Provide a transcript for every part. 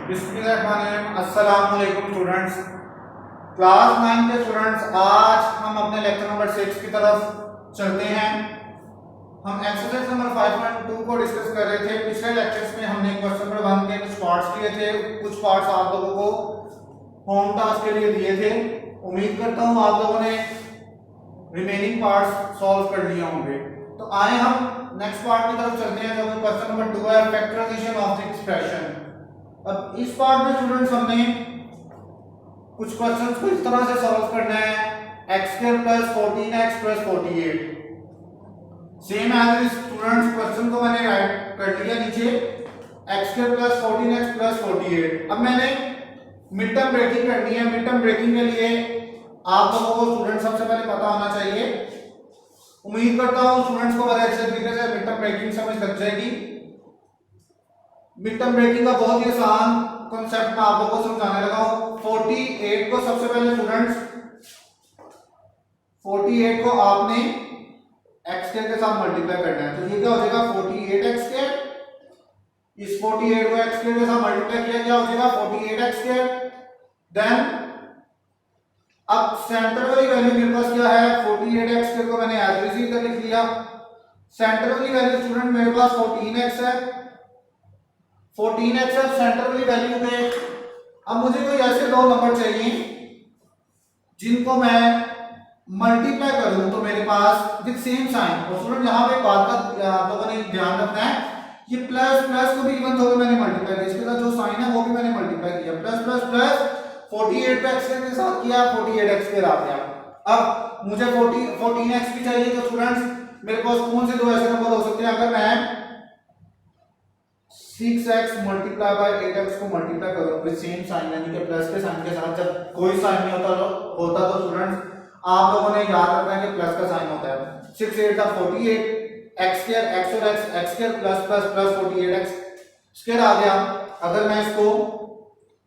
अस्सलाम वालेकुम students, class 9 के स्टूडेंट्स, आज हम अपने लेक्चर नंबर 6 की तरफ चलते हैं। हम एक्सरसाइज नंबर 5.2 को डिस्कस कर रहे थे। पिछले लेक्चर्स में हमने क्वेश्चन नंबर 1 के कुछ पार्ट्स लिए थे, कुछ पार्ट्स आप लोगों को होम टास्क के लिए दिए थे। उम्मीद करता हूँ आप लोगों ने रिमेनिंग पार्ट्स सॉल्व कर लिए होंगे। तो आए हम नेक्स्ट पार्ट की तरफ चलते हैं, जो कि क्वेश्चन नंबर 2 है, फैक्टराइजेशन ऑफ द एक्सप्रेशन। अब इस पार्ट में स्टूडेंट्स हमने कुछ क्वेश्चंस को इस तरह से सॉल्व करना है, x² + 14x + 48। Same as students question को मैंने राइट कर लिया नीचे, x² + 14x + 48। अब मैंने मिड टर्म ब्रेकिंग करनी है। मिड टर्म ब्रेकिंग के लिए आप लोगों को स्टूडेंट सबसे पहले पता होना चाहिए। उम्मीद करता हूं स्टूडेंट्स को बड़े अच्छे तरीके से मिड टर्म ब्रेकिंग समझ लग जाएगी। मिड टर्म ब्रेकिंग का बहुत ही आसान कॉन्सेप्ट मैं आप लोगों को समझाने लगा हूं। 48 को सबसे पहले स्टूडेंट्स 48 को आपने x² के साथ मल्टीप्लाई करना है। तो ये क्या हो जाएगा 48x²। इस 48 को x² के साथ मल्टीप्लाई किया, क्या हो जाएगा 48x²। देन अब सेंटर वाली वैल्यू मेरे पास क्या है, 48x² को मैंने एज इट इज लिख लिया। सेंटर वाली वैल्यू स्टूडेंट मेरे पास 14x है। 14x अब सेंटर वाली वैल्यू पे अब मुझे कोई ऐसे दो नंबर चाहिए जिनको मैं मल्टीप्लाई करूं तो मेरे पास विद सेम साइन। और स्टूडेंट यहां पे बात का आप लोगों ने ध्यान रखना है, ये प्लस प्लस को भी इवन तो मैंने मल्टीप्लाई किया, इसके साथ जो साइन है वो भी मैंने मल्टीप्लाई किया। प्लस प्लस प्लस 48 पे x के साथ किया, 48x² आ गया। अब मुझे 14x भी चाहिए। तो स्टूडेंट्स मेरे पास कौन से दो ऐसे नंबर हो सकते हैं, अगर मैं 6x मल्टीप्लाई बाय 8x को मल्टीप्लाई करो विद सेम साइन, यानी कि प्लस के साइन के साथ। जब कोई साइन नहीं होता तो स्टूडेंट्स आप लोगों ने याद रखना है कि प्लस का साइन होता है। 6 8 का 48, x² x और x² plus plus plus 48x² आ गया। अगर मैं इसको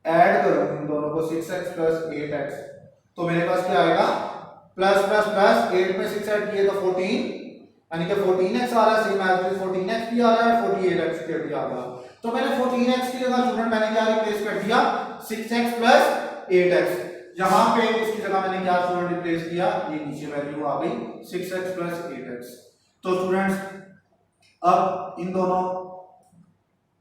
ऐड करूं इन दोनों को 6x + 8x, तो मेरे पास क्या आएगा, प्लस प्लस प्लस 8 में 6 ऐड किए तो 14, यानी कि 14x आ रहा है। सेम एज 14x भी आ रहा है, 48x² भी आ रहा है। तो मैंने 14x की जगह स्टूडेंट मैंने क्या रिप्लेस कर दिया, 6x + 8x। यहां पे उसकी जगह मैंने क्या स्टूडेंट रिप्लेस किया, ये नीचे वैल्यू आ गई 6x + 8x। तो स्टूडेंट्स अब इन दोनों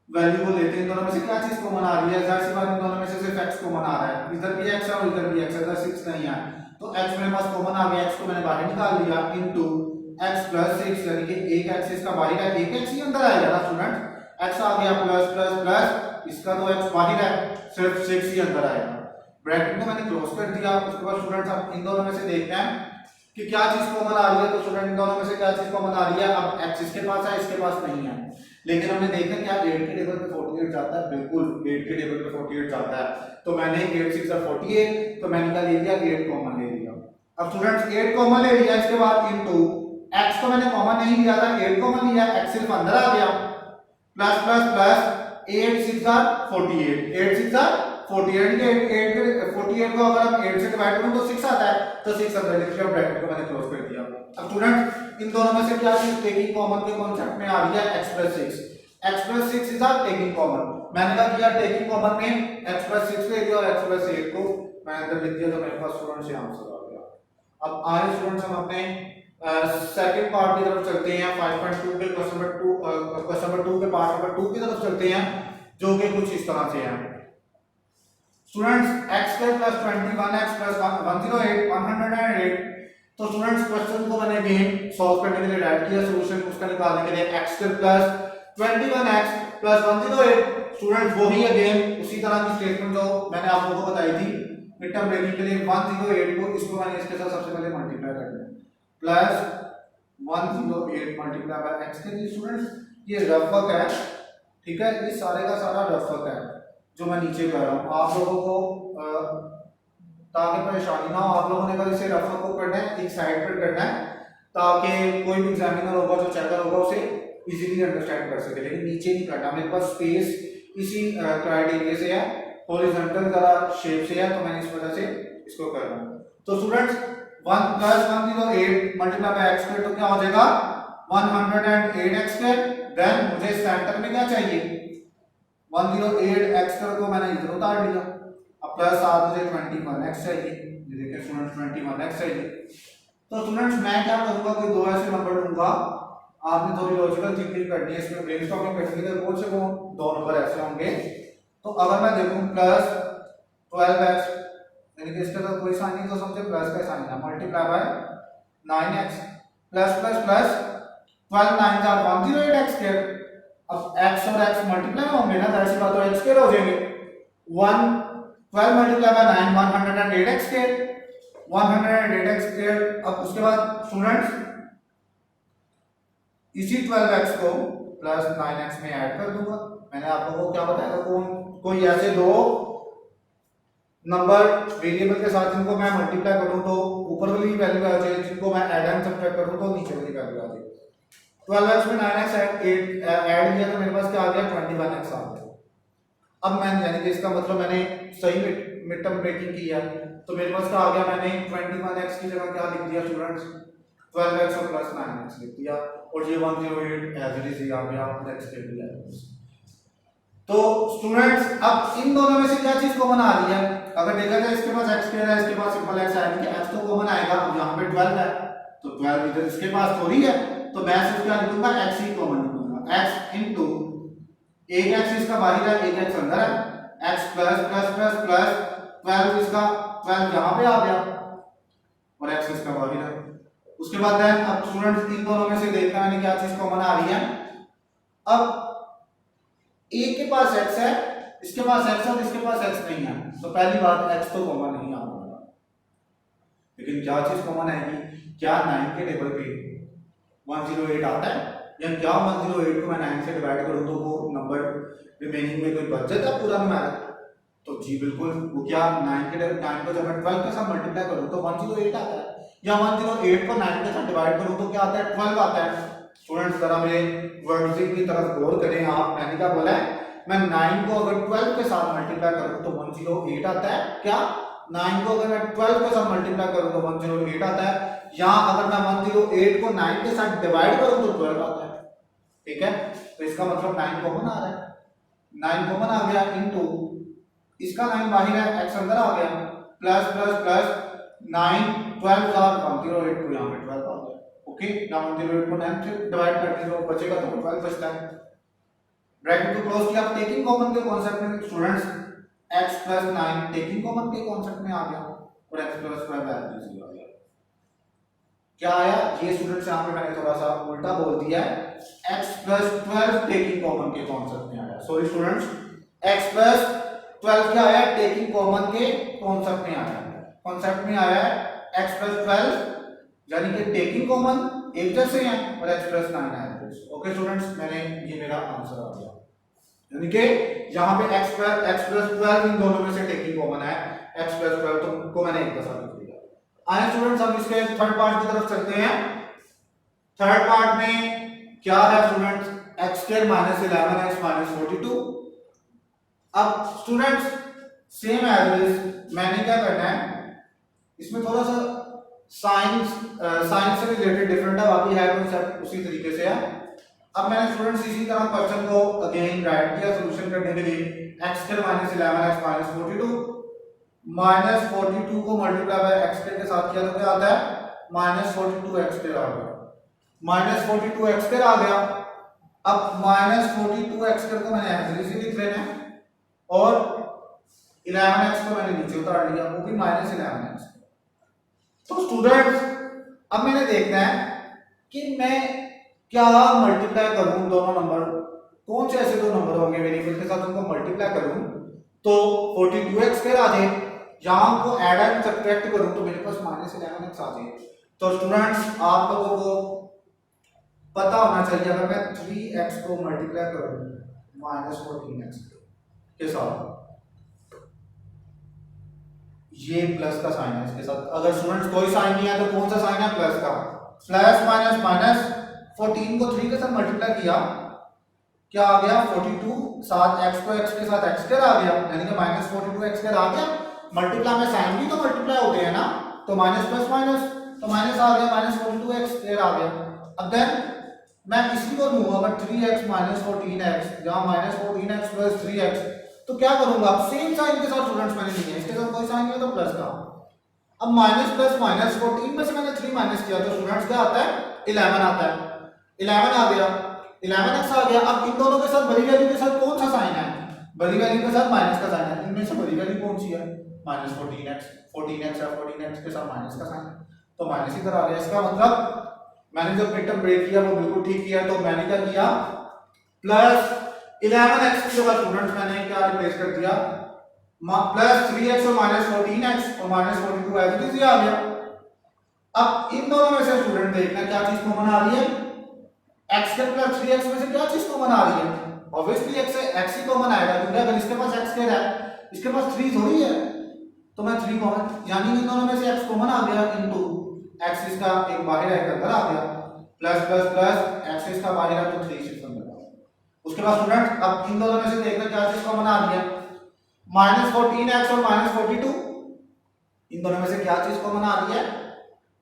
वैल्यू को लेते हैं, इन दोनों में से क्या चीज कॉमन आ रही है, जाहिर सी बात इन दोनों में से सिर्फ x कॉमन आ रहा है। इधर भी x है और इधर भी x है, इधर 6 नहीं है, तो x मेरे पास कॉमन आ गया। x को मैंने बाहर निकाल लिया इनटू x + 6, यानी कि एक x इसका बाहर है, एक x ही अंदर आएगा ना स्टूडेंट। x आ गया प्लस प्लस प्लस, इसका तो x बाहर है, सिर्फ 6 ही अंदर आएगा। ब्रैकेट को मैंने क्लोज कर दिया। उसके बाद स्टूडेंट्स अब इन दोनों में से देखते हैं कि क्या चीज कॉमन आ रही है। तो स्टूडेंट इन दोनों में से क्या चीज कॉमन आ रही है, अब x इसके पास है, इसके पास नहीं है, लेकिन हमने देखा क्या 8 के टेबल पे 48 जाता है, बिल्कुल 8 के टेबल पे 48 जाता है। तो मैंने 8 6 48, तो मैंने क्या ले लिया, 8 कॉमन ले लिया। अब स्टूडेंट्स 8 कॉमन ले लिया, इसके बाद इनटू x को मैंने कॉमन नहीं लिया था, 8 कॉमन लिया, x सिर्फ अंदर आ गया, प्लस प्लस प्लस 8 6 48, 8 6 48 के 48 को अगर हम 8 से डिवाइड करें तो 6 आता है, तो 6 अंदर लिख लिया, ब्रैकेट को मैंने क्लोज कर दिया। अब स्टूडेंट इन दोनों में से क्या चीज टेकिंग कॉमन के कॉन्सेप्ट में आ रही है, x + 6। x + 6 is are taking common. मैंने कहा किया टेकिंग कॉमन में x + 6 ले लिया और x + 8 को मैं अंदर लिख दिया, तो मेरे पास स्टूडेंट से आंसर आ गया। अब आए स्टूडेंट्स हम अपने सेकंड पार्ट की तरफ चलते हैं। 5.2 के क्वेश्चन नंबर 2 के पार्ट नंबर 2 की तरफ चलते हैं, जो कि कुछ इस तरह से है। Students x² + 21x + 108 108। तो स्टूडेंट्स क्वेश्चन को मैंने अगेन सॉल्व करने के लिए राइट किया, सॉल्यूशन उसका निकालने के लिए x² + 21x + 108। स्टूडेंट्स वही अगेन उसी तरह की स्टेटमेंट जो मैंने आप लोगों को बताई थी मिड टर्म ब्रेकिंग के लिए, 108 को इसको मैंने इसके साथ सबसे पहले मल्टीप्लाई कर दिया, प्लस 108 मल्टीप्लाई बाय x के लिए। स्टूडेंट्स ये रफ वर्क है, ठीक है, ये सारे का सारा रफ वर्क है जो मैं नीचे कर रहा हूं। आप लोगों को ताकि परेशानी ना हो, आप लोगों ने अगर इसे रफ वर्क को करना है एक साइड पर करना है, ताकि कोई भी एग्जामिनर होगा जो चेकर होगा उसे इजीली अंडरस्टैंड कर सके, लेकिन नीचे नहीं करना। मेरे पास स्पेस इसी क्राइटेरिया से है, हॉरिजॉन्टल जरा शेप से है, तो मैंने इस वजह से इसको कर रहा हूं। तो स्टूडेंट्स 1 + 108 मल्टीप्लाई बाय x² तो क्या हो जाएगा 108x²। देन मुझे सेंटर में क्या चाहिए 108 एक्स को मैंने इधर उतार लिया। अब प्लस साथ मुझे 21x चाहिए, ये देखिए स्टूडेंट्स 21x चाहिए। तो स्टूडेंट्स मैं क्या करूंगा, कोई दो ऐसे नंबर लूंगा, आपने थोड़ी लॉजिकल थिंकिंग करनी है, इसमें ब्रेनस्टॉर्मिंग करनी है, कौन से दो नंबर ऐसे होंगे। तो अगर मैं देखूं प्लस 12x, यानी कि इसका तो कोई साइन नहीं, तो समझे प्लस का साइन है, multiply by 9x plus plus plus 12 9 are 108x square. अब x और x मल्टीप्लाई होंगे ना, तो ऐसी बात तो x स्क्वायर हो जाएंगे। 12 multiply by 9 108x square, 108x square. अब उसके बाद स्टूडेंट्स इसी 12x को प्लस 9x में ऐड कर दूंगा। मैंने आप लोगों को क्या बताया था, कोई ऐसे दो नंबर वेरिएबल के साथ जिनको मैं मल्टीप्लाई करूं तो ऊपर वाली वैल्यू आ जाए, जिनको मैं ऐड एंड सब्ट्रैक्ट करूं तो नीचे वाली वैल्यू आ जाए। 12x में 9x ऐड किया तो मेरे पास क्या आ गया, 21x आ गया। अब मैंने यानी कि इसका मतलब मैंने सही मिड टर्म ब्रेकिंग किया, तो मेरे पास क्या आ गया, मैंने 21x की जगह क्या लिख दिया स्टूडेंट्स, 12x और प्लस 9x लिख दिया, और ये 108 एज इट इज आ गया, x के भी है। तो स्टूडेंट्स अब इन दोनों में से क्या चीज कॉमन आ रही है, अगर देखा जाए इसके पास x स्क्वायर है, इसके पास सिंपल x है, कि x तो कॉमन आएगा। अब यहाँ पे 12 है, तो 12 इधर इसके पास थोड़ी है, तो मैं सिर्फ क्या लिखूंगा, x ही कॉमन लिखूंगा, x इनटू एक x इसका बाहर है, एक x अंदर है, x plus plus plus plus 12 इसका 12 यहाँ पे आ गया और x इसका बाहर है। उसके बाद देन अब स्टूडेंट्स इन दोनों में से देखना है क्या चीज कॉमन आ रही है। अब एक के पास x है, इसके पास x है और इसके पास x नहीं है, तो पहली बात x तो कॉमन नहीं आ रहा, लेकिन क्या चीज कॉमन आएगी, क्या 9 के टेबल पे 108 आता है, या क्या 108 को मैं 9 से डिवाइड करूं तो वो नंबर रिमेनिंग में कोई बच जाता है पूरा नंबर, तो जी बिल्कुल वो क्या 9 को जब मैं 12 के साथ मल्टीप्लाई करूं तो 108 आता है, या 108 को 9 के साथ डिवाइड करूं तो क्या आता है, 12 आता है। स्टूडेंट्स जरा मेरे वर्डिंग की तरफ गौर करें आप, मैंने क्या बोला है, मैं 9 को अगर 12 के साथ मल्टीप्लाई करूं तो 108 आता है, क्या 9 को अगर मैं 12 के साथ मल्टीप्लाई करूं तो 108 आता है, या अगर मैं 108 को 9 के साथ डिवाइड करूं तो 12 आता है, ठीक है। तो इसका मतलब 9 कॉमन आ रहा है, 9 कॉमन आ गया, इनटू इसका 9 बाहर है, x अंदर आ गया, प्लस प्लस प्लस 9 12 का 108 को यहां पे 12 आ गया, ओके। ना 108 को 9 से डिवाइड करने से बचेगा तो 12 बचता है, ब्रैकेट को क्लोज किया। अब टेकिंग कॉमन के कांसेप्ट में students x plus 9 taking common के कांसेप्ट में आ गया और x प्लस 12 वैल्यू आ गया, क्या आया, ये स्टूडेंट्स यहां पे मैंने थोड़ा सा उल्टा बोल दिया है, x प्लस 12 टेकिंग कॉमन के कांसेप्ट में आया, सॉरी स्टूडेंट्स x प्लस 12 क्या आया, टेकिंग कॉमन के कांसेप्ट में आया, कांसेप्ट में आया है x प्लस 12 यानी कि टेकिंग कॉमन एक जैसे हैं और x प्लस 9 है, ओके स्टूडेंट्स, मैंने ये मेरा आंसर आ गया, यानी कि यहाँ पे x प्लस 12 इन दोनों में से टेकिंग कॉमन है, x प्लस 12 तो को मैंने एक दफा लिख दिया। आए स्टूडेंट्स हम इसके थर्ड पार्ट की तरफ चलते हैं। थर्ड पार्ट में क्या है students, x square minus 11x minus 42। अब स्टूडेंट्स सेम एज मैंने क्या करना है, इसमें थोड़ा सा साइंस से रिलेटेड डिफरेंट है, बाकी है कॉन्सेप्ट उसी तरीके से है। अब मैंने स्टूडेंट्स इसी तरह क्वेश्चन को अगेन राइट किया सॉल्यूशन करने के लिए, x square minus 11x minus 42 minus 42 को मल्टीप्लाई बाय x स्क्वायर के साथ किया तो क्या आता है, माइनस 42x स्क्वायर आ गया, माइनस 42x स्क्वायर आ गया। अब माइनस 42x स्क्वायर को मैंने एज इट इज लिख लेना है और 11x को मैंने नीचे उतार लिया, वो भी माइनस 11x। तो स्टूडेंट्स अब मैंने देखना है कि मैं क्या मल्टीप्लाई करूं दोनों नंबर, कौन से ऐसे दो नंबर होंगे वेरिएबल के साथ उनको मल्टीप्लाई करूं तो 42x स्क्वायर आ जाए, यहां को ऐड एंड सब्ट्रैक्ट करूं तो मेरे पास माइनस 11x आ जाए। तो स्टूडेंट्स आप लोगों को पता होना चाहिए, अगर मैं 3x को मल्टीप्लाई करूं माइनस 14x के साथ, ये प्लस का साइन है इसके साथ, अगर स्टूडेंट्स कोई साइन नहीं है तो कौन सा साइन है, प्लस का, प्लस माइनस माइनस 14 को 3 के साथ मल्टीप्लाई किया, क्या आ गया 42, साथ x को x के साथ x स्क्वायर आ गया, यानी कि माइनस 42x स्क्वायर आ गया। मल्टीप्लाई में साइन भी तो मल्टीप्लाई होते हैं ना, तो माइनस प्लस माइनस, तो माइनस आ गया, माइनस 42x स्क्वायर आ गया। अब देन मैं इसी को लूंगा, अगर 3x माइनस 14x, जहां माइनस 14x प्लस 3x, तो क्या करूंगा, सेम साइन के साथ स्टूडेंट्स मैंने लिए, इसके साथ कोई साइन नहीं है तो प्लस का। अब माइनस प्लस माइनस 14 में से मैंने 3 माइनस किया तो स्टूडेंट्स क्या आता है, 11 आता है। 11 आ गया, 11x आ गया। अब इन दोनों के साथ बड़ी वैल्यू के साथ कौन सा साइन है, बड़ी वैल्यू के साथ माइनस का साइन है। इनमें से बड़ी वैल्यू कौन सी है, माइनस 14x, 14x है, 14x के साथ माइनस का साइन, तो माइनस इधर आ गया। इसका मतलब मैंने जो टर्म ब्रेक किया वो बिल्कुल ठीक किया। तो मैंने क्या किया, प्लस 11x की जगह स्टूडेंट्स मैंने क्या रिप्लेस कर दिया, प्लस 3x और माइनस 14x और माइनस 42 एज इट इज आ गया। अब इन दोनों में से स्टूडेंट देखना क्या चीज कॉमन आ रही है, x के प्लस 3x में से क्या चीज कॉमन आ रही है, ऑब्वियसली x से x ही कॉमन आएगा, क्योंकि अगर इसके पास x स्क्वायर है, इसके पास 3 थोड़ी है, तो मैं 3 कॉमन, यानी इन दोनों में से x कॉमन आ गया, इनटू x इसका एक बाहर है, एक अंदर आ गया, प्लस प्लस प्लस x इसका बाहर है तो 3 6 अंदर आ गया। उसके बाद स्टूडेंट अब इन दोनों में से देखना क्या चीज कॉमन आ रही है, माइनस 14x और माइनस 42, इन दोनों में से क्या चीज कॉमन आ रही है,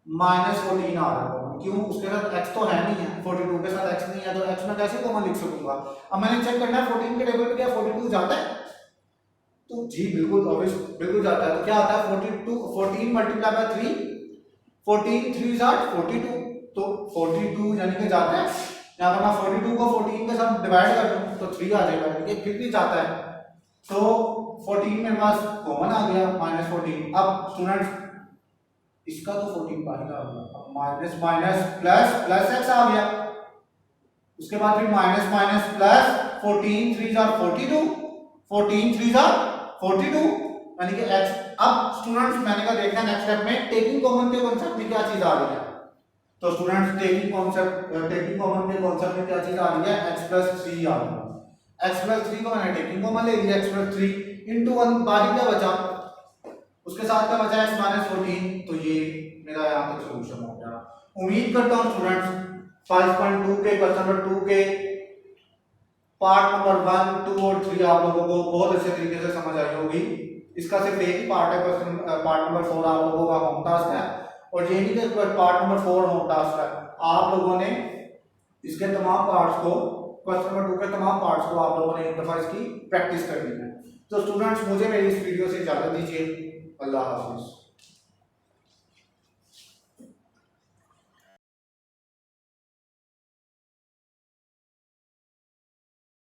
माइनस 14 आ रहा है। क्यों, उसके साथ x तो है नहीं है, 42 के साथ x नहीं है, तो x में कैसे कॉमन लिख सकूंगा। अब मैंने चेक करना है 14 के टेबल पे क्या 42 जाता है, तो जी बिल्कुल ऑब्वियस बिल्कुल जाता है। तो क्या आता है 42, 14 मल्टीप्लाई बाय 3, 14 3 आर 42, तो 42 यानी कि जाता है। यहाँ पर मैं 42 को 14 के साथ डिवाइड कर दूं तो 3 आ जाएगा, ये फिर भी जाता है। तो 14 मेरे पास कॉमन आ गया, माइनस 14। अब स्टूडेंट्स इसका तो 14 बाहर आ गया, अब minus minus plus plus x आ गया, उसके बाद फिर minus minus plus 14 3 are 42, 14 3 are 42 यानी कि x। अब स्टूडेंट्स मैंने कहा देखना नेक्स्ट स्टेप में टेकिंग कॉमन के कांसेप्ट में क्या चीज आ रही है। तो स्टूडेंट्स टेकिंग कॉमन के कांसेप्ट में क्या चीज आ रही है, x प्लस 3 आ रही है। x प्लस 3 को मैंने टेकिंग कॉमन ले लिया, x प्लस 3 इनटू 1, बाकी क्या बचा, उसके साथ क्या बचा x माइनस 14, तो ये मेरा यहाँ तक सॉल्यूशन हो गया। उम्मीद करता हूँ स्टूडेंट्स 5.2 के क्वेश्चन नंबर 2 के पार्ट नंबर 1 2 और 3 आप लोगों को बहुत अच्छे तरीके से समझ आई होगी। इसका सिर्फ एक ही पार्ट है, क्वेश्चन पार्ट नंबर 4 आप लोगों का होम टास्क है, और ये नहीं कि पार्ट नंबर 4 होम टास्क है, आप लोगों ने इसके तमाम पार्ट्स को, क्वेश्चन नंबर 2 के तमाम पार्ट्स को आप लोगों ने एक दफा इसकी प्रैक्टिस करनी है। तो स्टूडेंट्स मुझे मेरी इस वीडियो से इजाजत दीजिए, अल्लाह हाफिज।